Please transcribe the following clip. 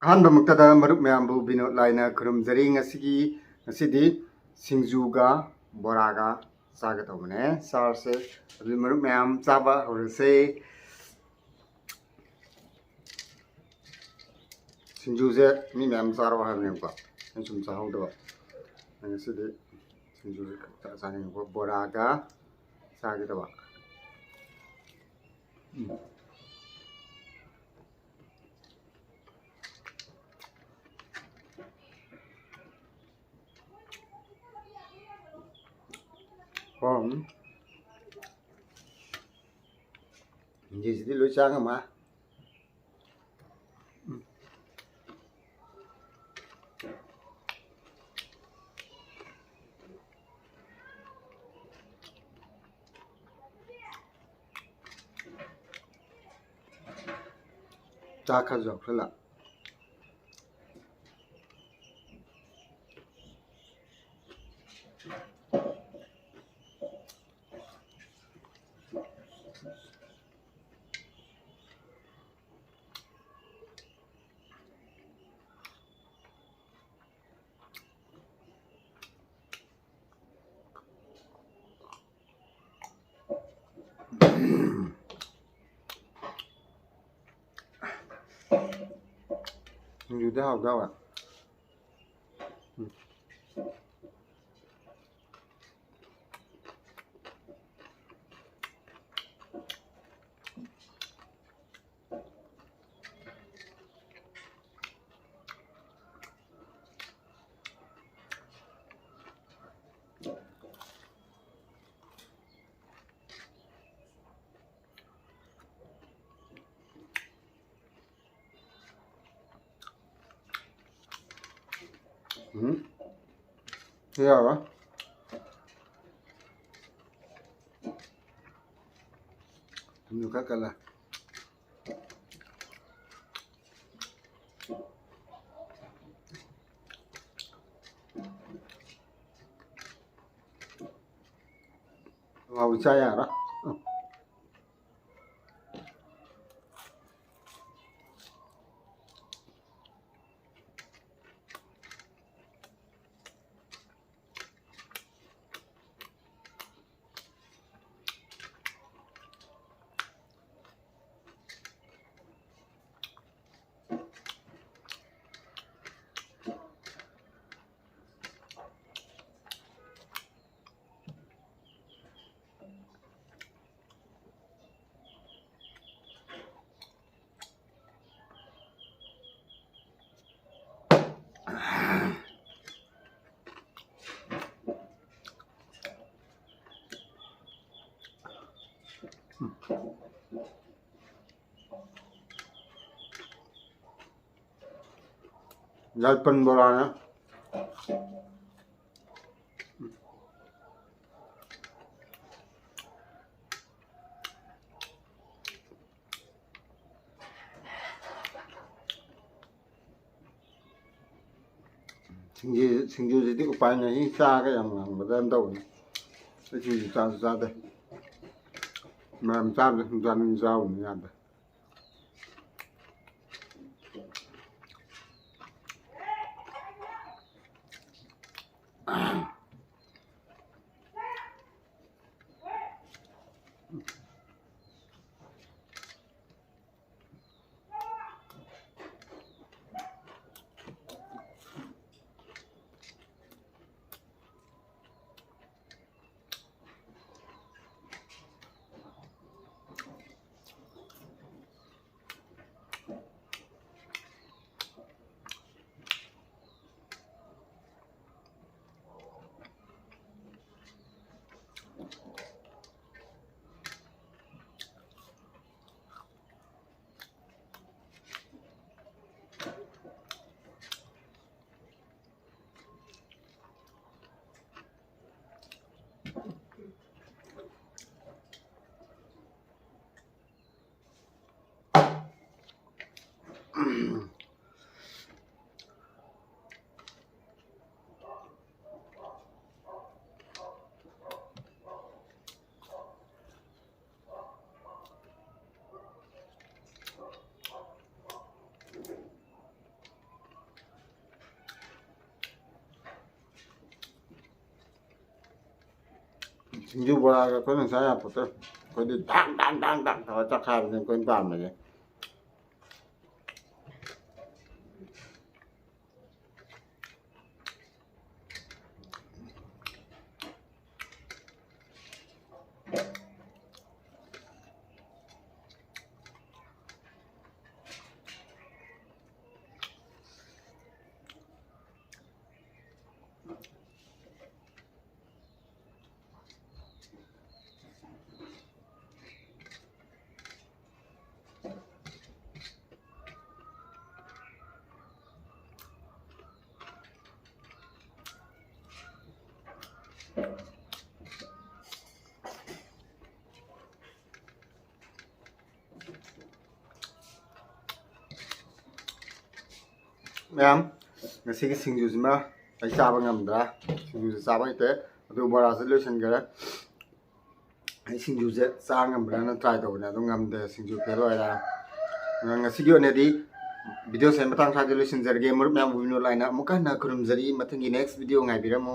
ꯑꯍꯥꯟꯕꯃꯛꯇꯗ ꯃꯔꯨꯞ ꯃꯌꯥꯝꯕꯨ ꯕꯤꯅꯣꯗ ꯂꯥꯏꯅ ꯈꯨꯔꯨꯝꯖꯔꯤ ꯉꯁꯤꯗꯤ ꯁꯤꯡꯖꯨꯒ ꯕꯣꯔꯥꯒ ꯆꯥꯒꯗꯧꯕꯅꯦ ꯆꯥꯔꯁꯦ ꯑꯗꯨ ꯃꯔꯨꯞ ꯃꯌꯥꯝ ꯆꯥꯕ ꯍꯧꯔꯁꯦ ꯁꯤꯡꯖꯨꯁꯦ ꯃꯤ ꯃꯌꯥꯝ ꯆꯥꯔꯣ ꯍꯥꯏꯕꯅꯦꯕꯀꯣ ꯑꯩ ꯁꯨꯝ ꯆꯥꯍꯧꯗꯕ ꯉꯁꯤꯗꯤ ꯁꯤꯡꯖꯨꯁꯦ ꯆꯥꯅꯤꯡꯕ ꯕꯣꯔꯥꯒ ꯆꯥꯒꯗꯕ ꯁꯤꯡꯖꯨꯁꯤꯗꯤ ꯂꯣꯏ ꯆꯥ ꯉꯝꯃ ꯆꯥꯛ ꯈꯔ ꯌꯥꯎꯁꯜꯂ singjunya hao Iya apa? Tunjukkan kalah. Mau percaya lah. Jalpan boranya. Singjujadi upayanya ini ca cái yang betul đâu cái gì ca đây mà làm sao được dần rau như vậy ꯁꯤꯡꯖꯨ ꯕꯣꯔꯥꯒ ꯑꯩꯈꯣꯏꯅ ꯉꯁꯥꯏ ꯍꯥꯞꯄꯗꯣ ꯑꯩꯈꯣꯏꯗꯤ ꯇꯥꯡ ꯇꯧꯔ ꯆꯥꯛꯈꯥꯏꯕꯅꯦ ꯑꯩꯈꯣꯏꯅ ꯄꯥꯝꯕꯁꯦ ꯃꯌꯥꯝ ꯉꯁꯤꯒꯤ ꯁꯤꯡꯖꯨꯁꯤꯃ ꯑꯩ ꯆꯥꯕ ꯉꯝꯗ꯭ꯔꯥ ꯁꯤꯡꯖꯨꯁꯦ ꯆꯥꯕ ꯍꯩꯇꯦ ꯑꯗꯨ ꯕꯣꯔꯥꯁꯦ ꯂꯣꯏꯁꯤꯟꯈꯔꯦ ꯑꯩ ꯁꯤꯡꯖꯨꯁꯦ ꯆꯥ ꯉꯝꯕ꯭ꯔꯥꯅ ꯇ꯭ꯔꯥꯏ ꯇꯧꯕꯅꯦ ꯑꯗꯨ ꯉꯝꯗꯦ ꯁꯤꯡꯖꯨ ꯐꯦꯜ ꯑꯣꯏꯔꯦ ꯉꯁꯤꯒꯤ ꯑꯣꯏꯅꯗꯤ ꯚꯤꯗꯤꯑꯣꯁꯦ ꯃꯇꯥꯡ ꯁ꯭ꯋꯥꯏꯗ ꯂꯣꯏꯁꯤꯟꯖꯔꯒꯦ ꯃꯔꯨꯞ ꯃꯌꯥꯝꯕꯨ ꯕꯤꯅꯣꯗ ꯂꯥꯏꯅ ꯑꯃꯨꯛꯀ ꯍꯟꯅ ꯈꯨꯔꯨꯝꯖꯔꯤ ꯃꯊꯪꯒꯤ ꯅꯦꯛꯁ ꯚꯤꯗꯤꯑꯣ ꯉꯥꯏꯕꯤꯔꯝꯃꯨ